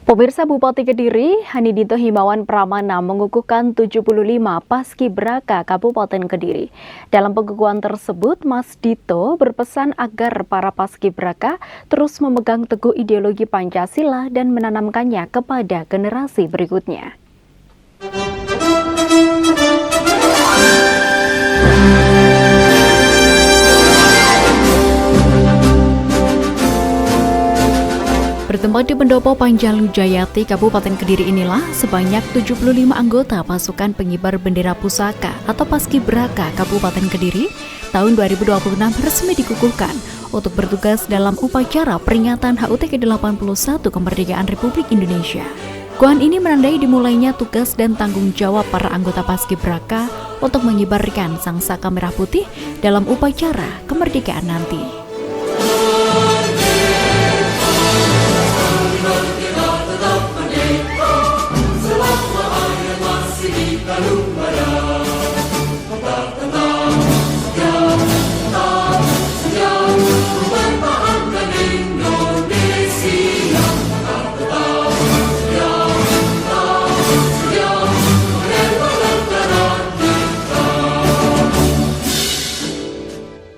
Pemirsa, Bupati Kediri, Hanidito Himawan Pramana mengukuhkan 75 Paskibraka Kabupaten Kediri. Dalam pengukuhan tersebut, Mas Dito berpesan agar para Paskibraka terus memegang teguh ideologi Pancasila dan menanamkannya kepada generasi berikutnya. Bertempat di Pendopo Panjalu Jayati, Kabupaten Kediri inilah sebanyak 75 anggota pasukan pengibar bendera pusaka atau Paskibraka Kabupaten Kediri tahun 2026 resmi dikukuhkan untuk bertugas dalam upacara peringatan HUT ke-81 kemerdekaan Republik Indonesia. Kukuhan ini menandai dimulainya tugas dan tanggung jawab para anggota Paskibraka untuk mengibarkan sangsaka merah putih dalam upacara kemerdekaan nanti.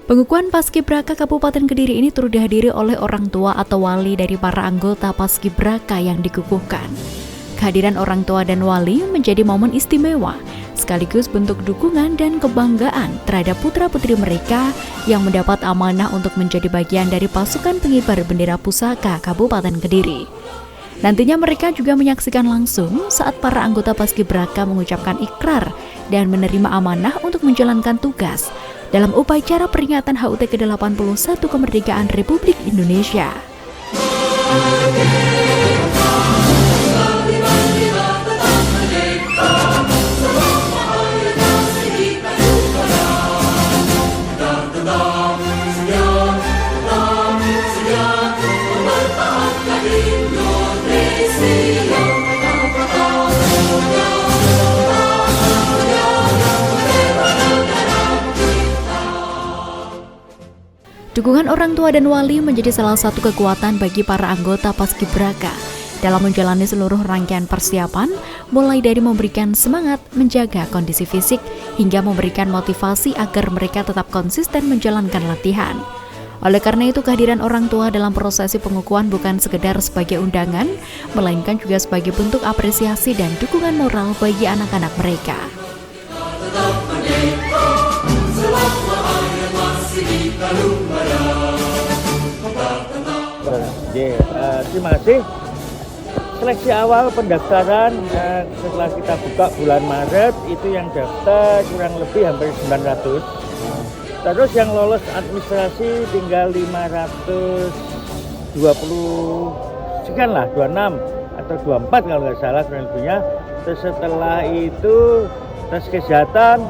Pengukuhan Paskibraka Kabupaten Kediri ini turut dihadiri oleh orang tua atau wali dari para anggota Paskibraka yang dikukuhkan. Kehadiran orang tua dan wali menjadi momen istimewa, sekaligus bentuk dukungan dan kebanggaan terhadap putra-putri mereka yang mendapat amanah untuk menjadi bagian dari pasukan pengibar bendera pusaka Kabupaten Kediri. Nantinya mereka juga menyaksikan langsung saat para anggota Paskibraka mengucapkan ikrar dan menerima amanah untuk menjalankan tugas dalam upacara peringatan HUT ke-81 kemerdekaan Republik Indonesia. Dukungan orang tua dan wali menjadi salah satu kekuatan bagi para anggota Paskibraka dalam menjalani seluruh rangkaian persiapan, mulai dari memberikan semangat, menjaga kondisi fisik, hingga memberikan motivasi agar mereka tetap konsisten menjalankan latihan. Oleh karena itu, kehadiran orang tua dalam prosesi pengukuhan bukan sekedar sebagai undangan, melainkan juga sebagai bentuk apresiasi dan dukungan moral bagi anak-anak mereka. Terima kasih. Seleksi awal pendaftaran setelah kita buka bulan Maret itu yang daftar kurang lebih hampir 900. Terus yang lolos administrasi tinggal 520 sekian lah, 26 atau 24 kalau nggak salah kurang lebihnya. Terus setelah itu tes kesehatan,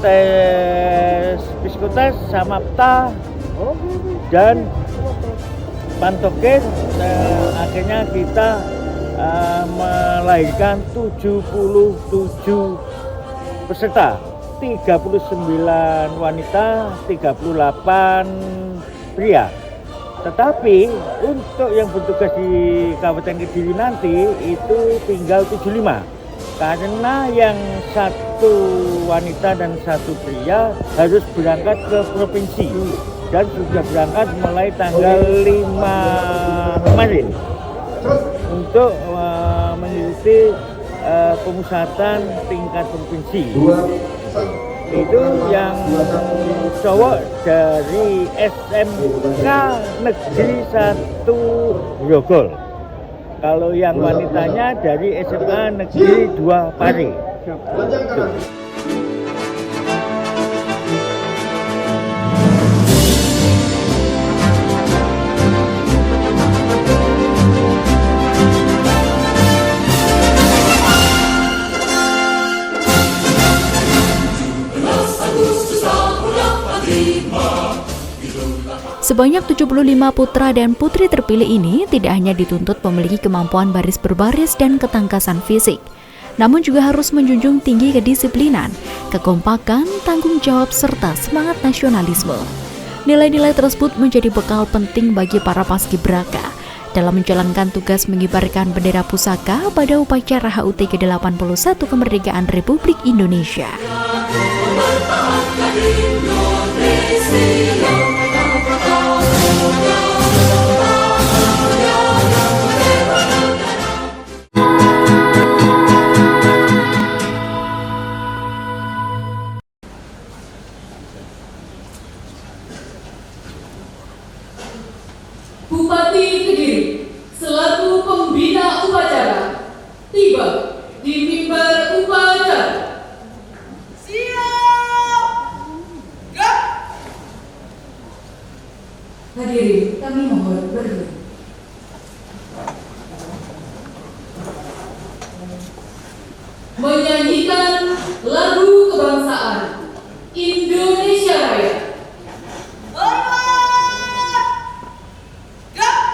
tes psikotes, samapta, dan pantogen. Akhirnya kita melahirkan 77 peserta, 39 wanita, 38 pria. Tetapi untuk yang bertugas di Kabupaten Kediri nanti itu tinggal 75. Karena yang satu wanita dan satu pria harus berangkat ke provinsi dan sudah berangkat mulai tanggal 5 kemarin untuk mengikuti pemusatan tingkat provinsi. Itu yang cowok dari SMK Negeri 1 Grogol. Kalau yang wanitanya dari SMA Negeri 2 Pare. Sebanyak 75 putra dan putri terpilih ini tidak hanya dituntut memiliki kemampuan baris berbaris dan ketangkasan fisik, namun juga harus menjunjung tinggi kedisiplinan, kekompakan, tanggung jawab, serta semangat nasionalisme. Nilai-nilai tersebut menjadi bekal penting bagi para paskibraka dalam menjalankan tugas mengibarkan bendera pusaka pada upacara HUT ke-81 kemerdekaan Republik Indonesia. Bupati Kediri selaku pembina upacara tiba di mimbar upacara. Siap! Gerak! Hadirin, kami mohon berdiri. Menyanyikan lagu kebangsaan Indonesia Raya. Hormat! Gerak!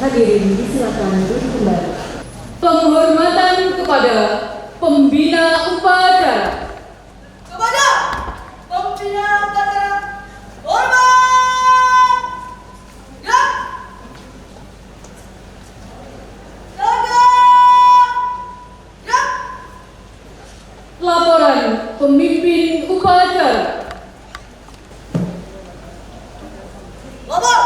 Hadirin disilakan duduk kembali. Penghormatan kepada pembina upacara. Kepada pembina upacara, hormat! Gerak! Tegak! Gerak! Laporan pemimpin upacara. Lapor!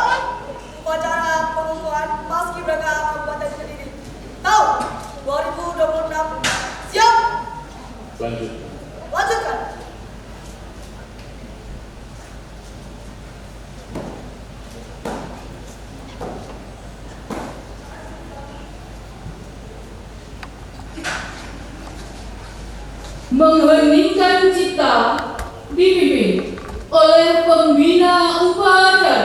Upacara pengukuhan Paskibraka Kabupaten Kediri tahun 2026. Siap! Lanjut. Lanjutkan. Mengheningkan cipta dipimpin oleh pembina upacara.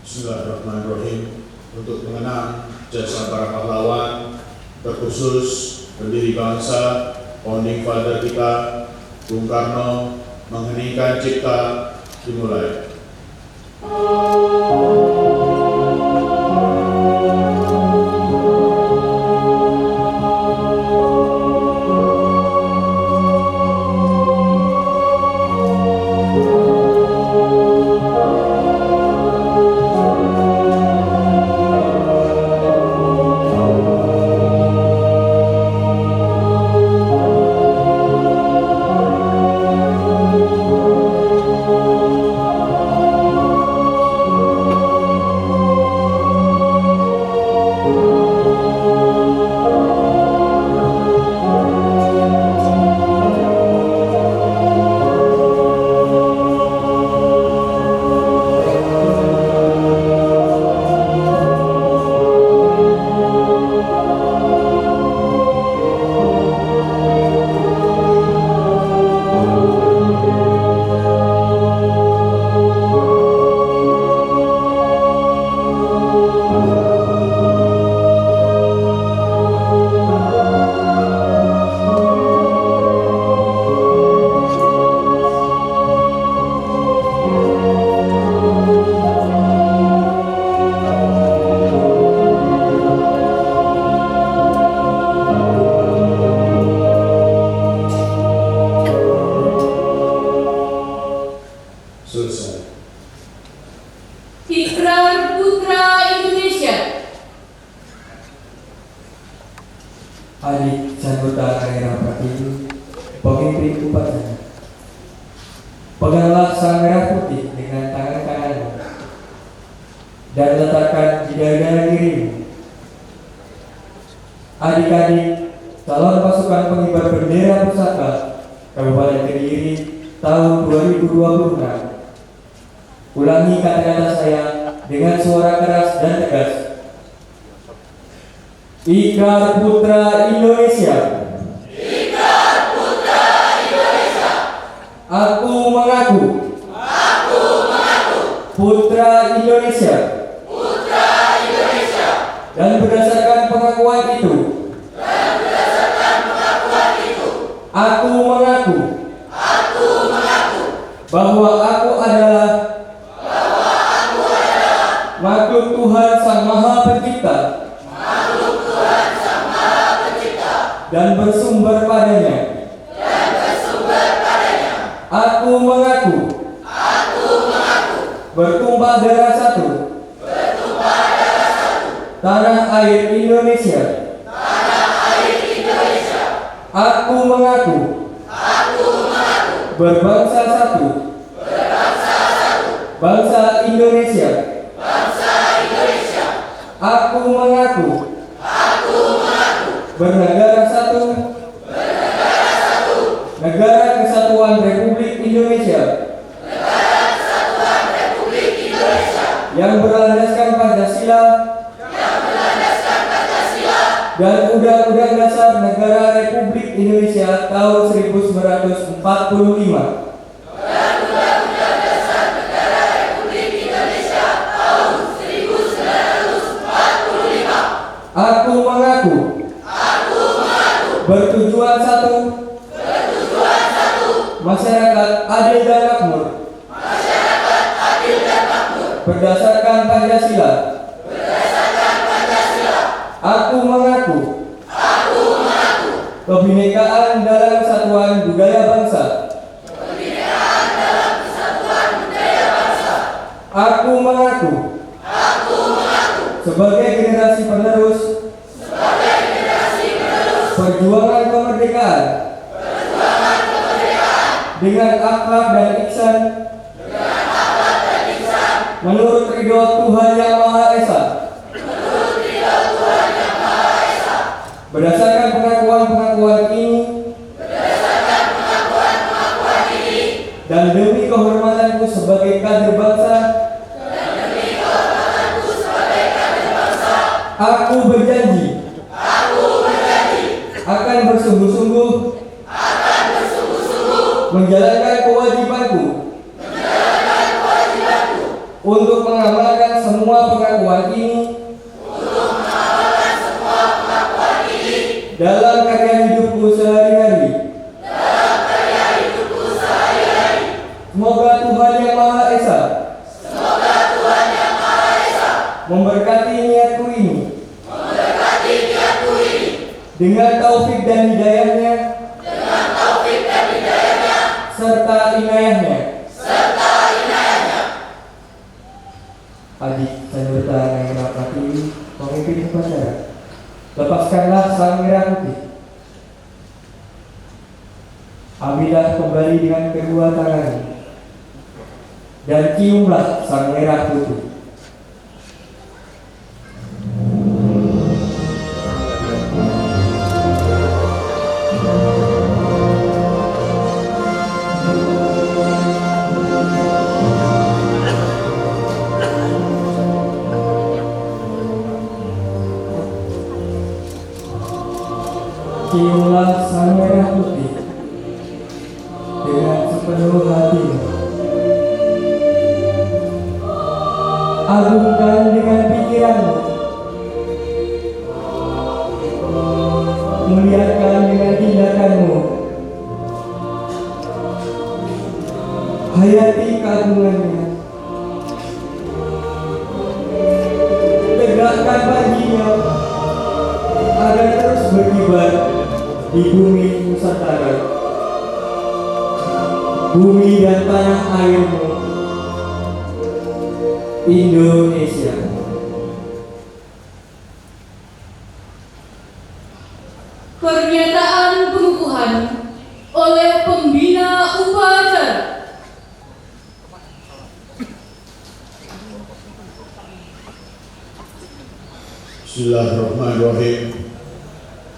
Bismillahirrahmanirrahim. Untuk mengenang jasa para pahlawan, terkhusus pendiri bangsa, founding father kita, Bung Karno, mengheningkan cipta dimulai. Peganglah sang merah putih dengan tangan kananmu dan letakkan di dada dirimu. Adik-adik, calon pasukan pengibar bendera pusaka Kabupaten Kediri tahun 2026. Ulangi kata-kata saya dengan suara keras dan tegas. Ikrar Putra Indonesia. Ikrar Putra Indonesia. Aku mengaku. Aku mengaku. Putra Indonesia. Putra Indonesia. Dan berdasarkan pengakuan itu. Dan berdasarkan pengakuan itu. Aku mengaku. Aku mengaku. Bahwa aku adalah. Bahwa aku adalah. Makhluk Tuhan Sang Maha Pencipta. Makhluk Tuhan Sang Maha Pencipta. Dan bersumber padanya. Dan bersumber padanya. Aku mengaku. Aku mengaku. Bertumpah darah satu. Bertumpah darah satu. Tanah air Indonesia. Tanah air Indonesia. Aku mengaku. Aku mengaku. Berbangsa satu. Berbangsa satu. Bangsa Indonesia. Bangsa Indonesia. Aku mengaku. Aku mengaku. Bernegara satu. Bernegara satu. Negara Kesatuan Republik Indonesia. Negara Kesatuan Republik Indonesia. Yang berlandaskan Pancasila. Yang berlandaskan Pancasila. Dan Undang-Undang Dasar Negara Republik Indonesia tahun 1945. Dan Undang-Undang Dasar Negara Republik Indonesia tahun 1945. Aku mengaku. Aku mengaku. Bertujuan satu. Bertujuan satu. Masyarakat adil dan makmur. Masyarakat adil dan makmur. Berdasarkan Pancasila. Berdasarkan Pancasila. Aku mengaku. Aku mengaku. Kebinekaan dalam kesatuan budaya bangsa. Kebinekaan dalam kesatuan budaya bangsa. Aku mengaku. Aku mengaku. Sebagai generasi penerus. Sebagai generasi penerus. Perjuangan kemerdekaan. Perjuangan kemerdekaan. Dengan akhlak dan ihsan. Dengan akhlak dan ihsan. Menurut ridho Tuhan Yang Maha Esa. Menurut ridho Tuhan Yang Maha Esa. Berdasarkan pengakuan-pengakuan ini. Berdasarkan pengakuan-pengakuan ini. Dan demi kehormatanku sebagai kader bangsa. Dan demi kehormatanku sebagai kader bangsa. Aku berjanji. Aku berjanji. Akan bersungguh-sungguh. Akan bersungguh-sungguh. Menjalankan kewajibanku. Menjalankan kewajibanku. Untuk mengamalkan semua pengakuan ini. Untuk mengamalkan semua pengakuan ini. Dalam karya hidupku sehari-hari. Dalam karya hidupku sehari-hari. Semoga Tuhan Yang Maha Esa. Semoga Tuhan Yang Maha Esa. Memberkati niatku ini. Memberkati niatku ini. Dengan taufik dan hidayahnya. Dengan taufik dan hidayahnya. Serta inayahnya. Serta inayahnya. Adik Sanjurta yang rapati pemimpin upacara. Lepaskanlah sang merah putih. Ambillah kembali dengan kedua tangan. Dan ciumlah sang merah putih. Ciumlah sang merah putih dengan sepenuh hatimu. Agungkan dengan pikiranmu. Muliakan dengan tindakanmu. Hayati keagungannya. Tegakkan bajinya agar terus berkibar di bumi Nusantara, bumi dan tanah airmu, Indonesia. Pernyataan pengukuhan oleh pembina upacara. Bismillahirrahmanirrahim.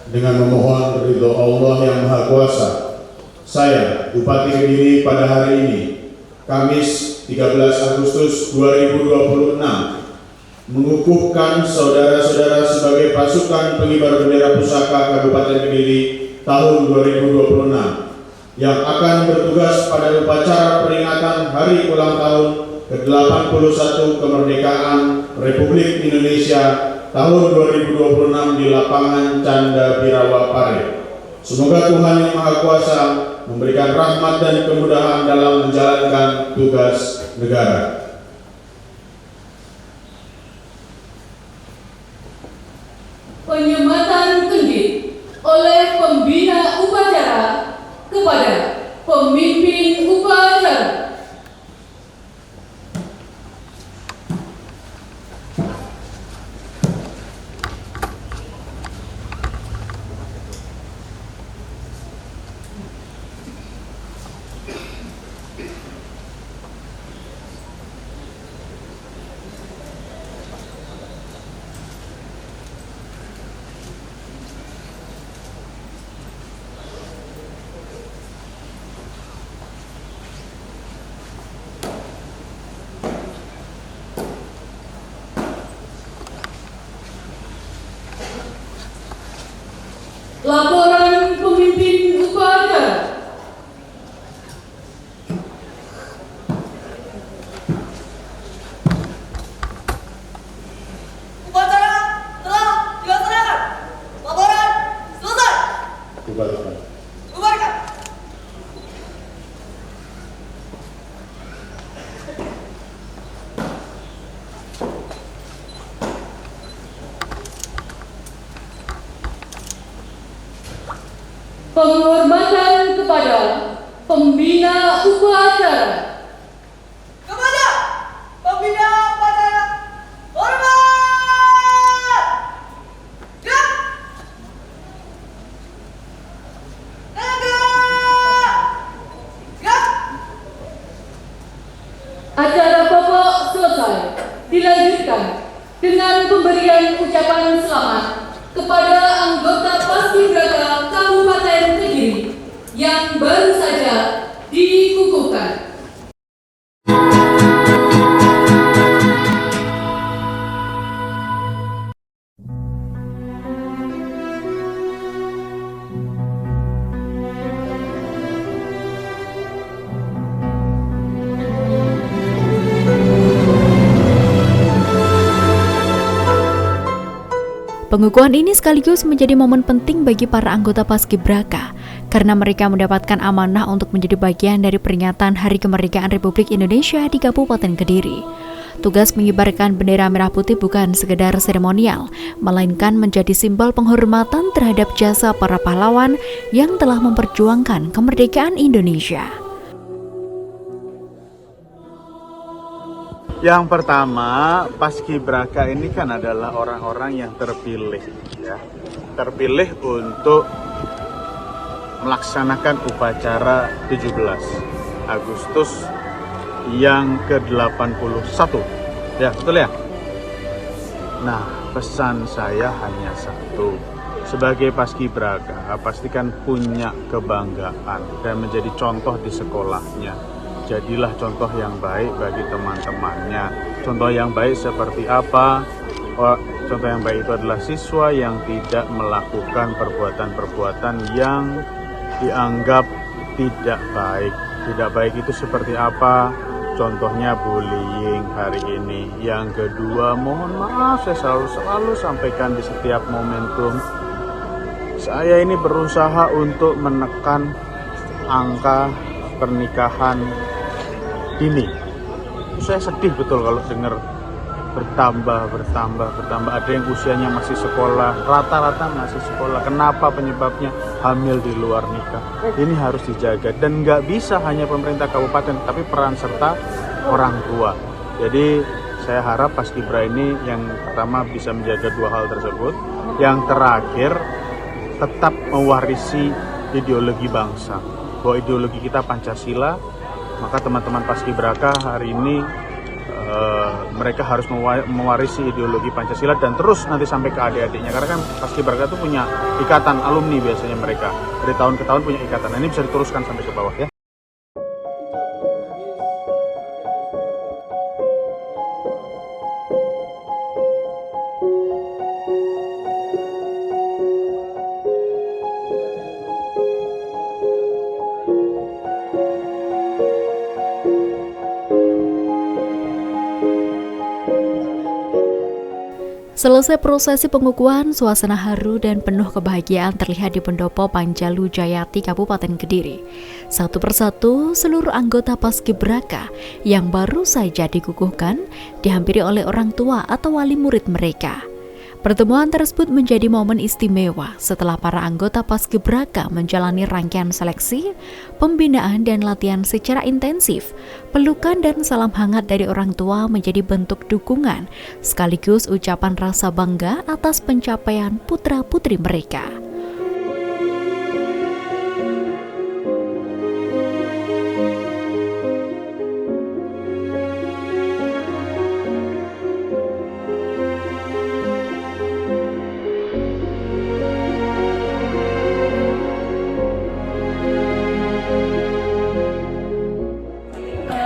Dengan memohon ridho Allah yang Maha Kuasa, saya, Bupati Kediri pada hari ini, Kamis 13 Agustus 2026, mengukuhkan saudara-saudara sebagai pasukan pengibar bendera pusaka Kabupaten Kediri tahun 2026 yang akan bertugas pada upacara peringatan Hari Ulang Tahun ke-81 Kemerdekaan Republik Indonesia tahun 2026 di lapangan Canda Birawa Pare. Semoga Tuhan Yang Maha Kuasa memberikan rahmat dan kemudahan dalam menjalankan tugas negara. Penyematan kendit oleh pembina upacara kepada pemimpin upacara. Laporan pemimpin upacara. Upacara telah dilaksanakan. Laporan selesai. Bubarkan. Bubarkan. Penghormatan kepada pembina upacara. Kepada pembina upacara, hormat. Gerak. Tegak. Gerak. Acara pokok selesai. Dilanjutkan dengan pemberian ucapan selamat kepada anggota Paskibraka Kabupaten Kediri yang baru saja dikukuhkan. Pengukuhan ini sekaligus menjadi momen penting bagi para anggota Paskibraka karena mereka mendapatkan amanah untuk menjadi bagian dari peringatan Hari Kemerdekaan Republik Indonesia di Kabupaten Kediri. Tugas mengibarkan bendera merah putih bukan sekedar seremonial, melainkan menjadi simbol penghormatan terhadap jasa para pahlawan yang telah memperjuangkan kemerdekaan Indonesia. Yang pertama, Paskibraka ini kan adalah orang-orang yang terpilih, ya, terpilih untuk melaksanakan upacara 17 Agustus yang ke-81, ya betul ya? Nah, pesan saya hanya satu, sebagai Paskibraka pastikan punya kebanggaan dan menjadi contoh di sekolahnya. Jadilah contoh yang baik bagi teman-temannya. Contoh yang baik seperti apa? Contoh yang baik itu adalah siswa yang tidak melakukan perbuatan-perbuatan yang dianggap tidak baik. Tidak baik itu seperti apa? Contohnya bullying hari ini. Yang kedua, mohon maaf, saya selalu sampaikan di setiap momentum. Saya ini berusaha untuk menekan angka pernikahan dini. Saya sedih betul kalau dengar bertambah. Ada yang usianya masih sekolah, rata-rata masih sekolah. Kenapa penyebabnya? Hamil di luar nikah. Ini harus dijaga dan nggak bisa hanya pemerintah kabupaten, tapi peran serta orang tua. Jadi saya harap Paskibra ini yang pertama bisa menjaga dua hal tersebut. Yang terakhir, tetap mewarisi ideologi bangsa. Bahwa ideologi kita Pancasila, maka teman-teman Paskibraka hari ini mereka harus mewarisi ideologi Pancasila dan terus nanti sampai ke adik-adiknya, karena kan Paskibraka itu punya ikatan alumni biasanya, mereka dari tahun ke tahun punya ikatan. Nah, ini bisa diteruskan sampai ke bawah ya. Selesai prosesi pengukuhan, suasana haru dan penuh kebahagiaan terlihat di Pendopo Panjalu Jayati, Kabupaten Kediri. Satu persatu, seluruh anggota Paskibraka yang baru saja dikukuhkan dihampiri oleh orang tua atau wali murid mereka. Pertemuan tersebut menjadi momen istimewa setelah para anggota Paskibraka menjalani rangkaian seleksi, pembinaan dan latihan secara intensif. Pelukan dan salam hangat dari orang tua menjadi bentuk dukungan sekaligus ucapan rasa bangga atas pencapaian putra-putri mereka.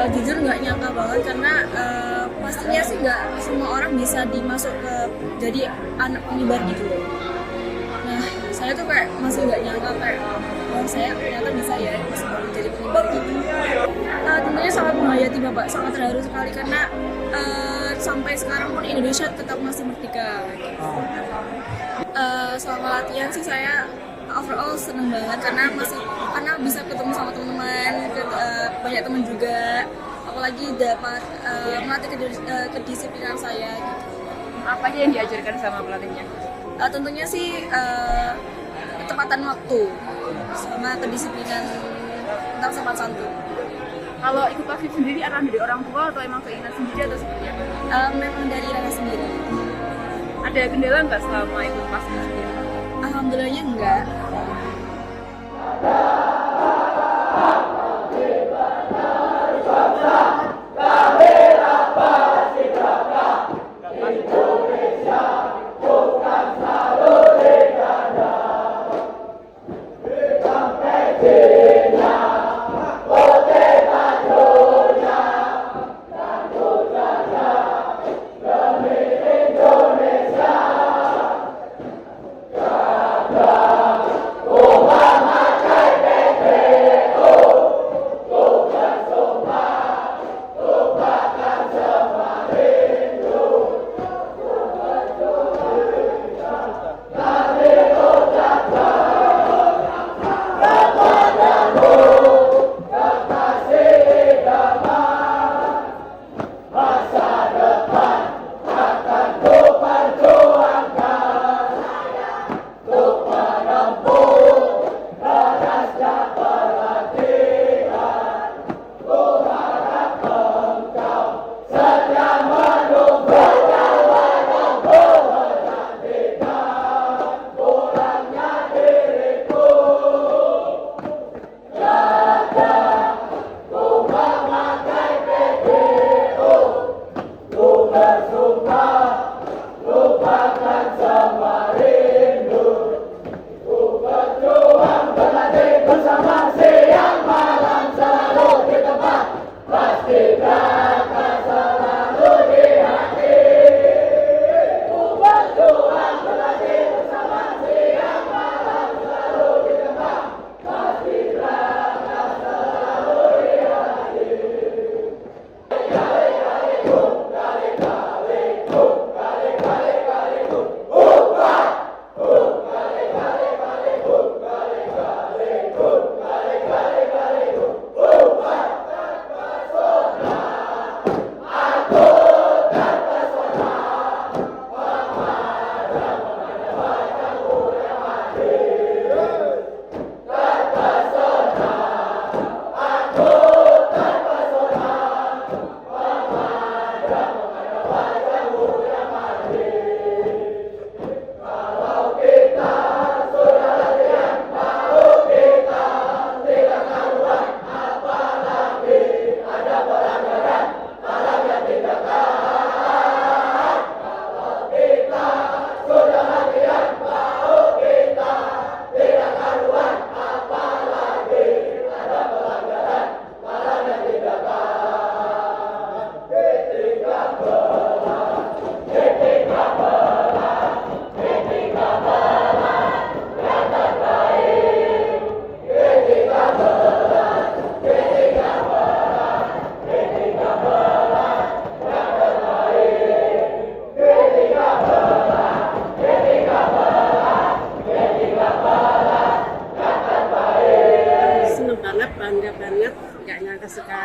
Jujur nggak nyangka banget karena pastinya sih nggak semua orang bisa dimasuk ke jadi anak pengibar gitu. Nah, saya tuh kayak masih nggak nyangka kayak saya ternyata bisa ya masuk jadi pengibar gitu. Tentunya sangat menghayati Bapak, sangat terharu sekali karena sampai sekarang pun Indonesia tetap masih merdeka. Selama latihan sih saya overall seneng banget karena bisa ketemu sama teman-teman, banyak teman juga, apalagi dapat melatih kedisiplinan saya gitu. Apa aja yang diajarkan sama pelatihnya? Tentunya sih ketepatan waktu sama kedisiplinan tentang sopan santun. Kalau ikut paski sendiri arahan dari orang tua atau emang keinginan sendiri atau seperti apa? Memang dari rasa sendiri. Ada kendala nggak selama ikut paski sendiri? Alhamdulillahnya enggak.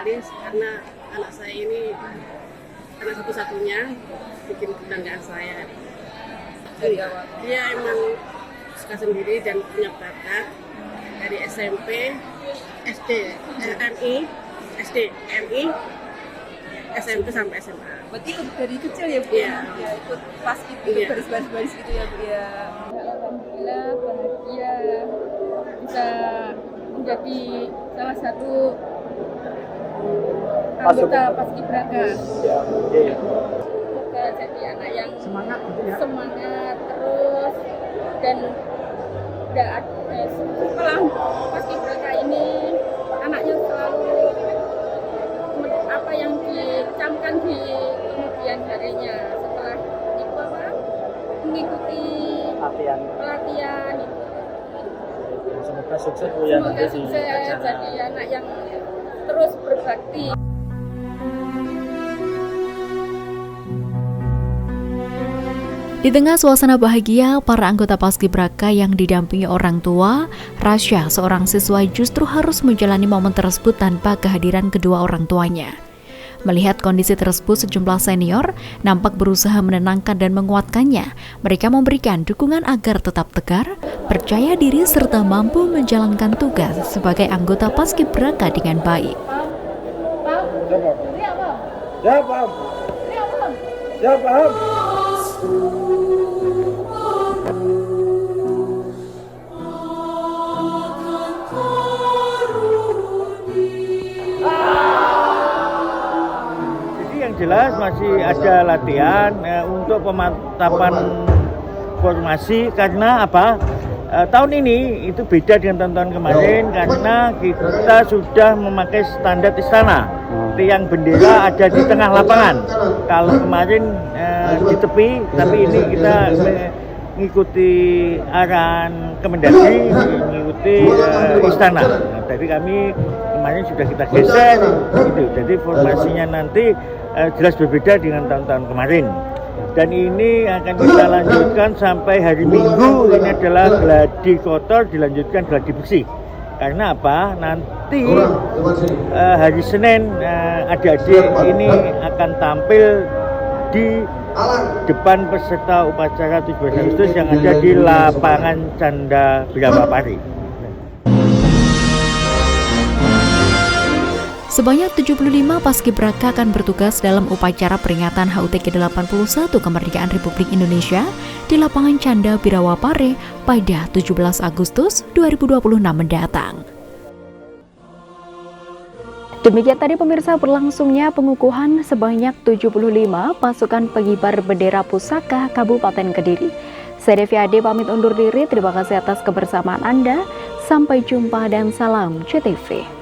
sekali karena anak saya ini anak satu-satunya, bikin kebanggaan saya. Dia emang suka sendiri dan punya bakat dari SMP, SD, MI, SMP sampai SMA. Berarti ikut dari kecil ya Bu? Iya. Ya, ikut pas itu baris-baris gitu ya Bu ya. Alhamdulillah bahagia bisa menjadi salah satu anggota Paskibraka. Semoga jadi anak yang semangat terus dan setelah Paskibraka ini anaknya selalu apa yang dicamkan di kemudian harinya setelah itu mengikuti pelatihan itu. Semoga sukses Bu ya. Semoga sukses jadi anak yang terus berbakti. Di tengah suasana bahagia, para anggota Paskibraka yang didampingi orang tua, Rasya, seorang siswa, justru harus menjalani momen tersebut tanpa kehadiran kedua orang tuanya. Melihat kondisi tersebut, sejumlah senior nampak berusaha menenangkan dan menguatkannya. Mereka memberikan dukungan agar tetap tegar, percaya diri, serta mampu menjalankan tugas sebagai anggota Paskibraka dengan baik. Ya paham. Ya paham. Jelas masih ada latihan untuk pemantapan formasi karena apa? Tahun ini itu beda dengan tahun kemarin karena kita sudah memakai standar istana. Tiang bendera ada di tengah lapangan. Kalau kemarin di tepi, tapi ini kita mengikuti arahan Kemendagri, mengikuti istana. Nah, jadi kami kemarin sudah kita geser, gitu. Jadi formasinya nanti jelas berbeda dengan tahun-tahun kemarin. Dan ini akan kita lanjutkan sampai hari Minggu. Ini adalah gladi kotor, dilanjutkan gladi bersih. Karena apa? Nanti hari Senin adik-adik ini akan tampil di depan peserta upacara 17 Agustus yang ada di lapangan Canda Brahma Pari. Sebanyak 75 Paskibraka akan bertugas dalam upacara peringatan HUT ke-81 Kemerdekaan Republik Indonesia di lapangan Canda Birawa Pare pada 17 Agustus 2026 mendatang. Demikian tadi pemirsa berlangsungnya pengukuhan sebanyak 75 pasukan pengibar bendera pusaka Kabupaten Kediri. Saya Devi Ade pamit undur diri, terima kasih atas kebersamaan Anda. Sampai jumpa dan salam CTV.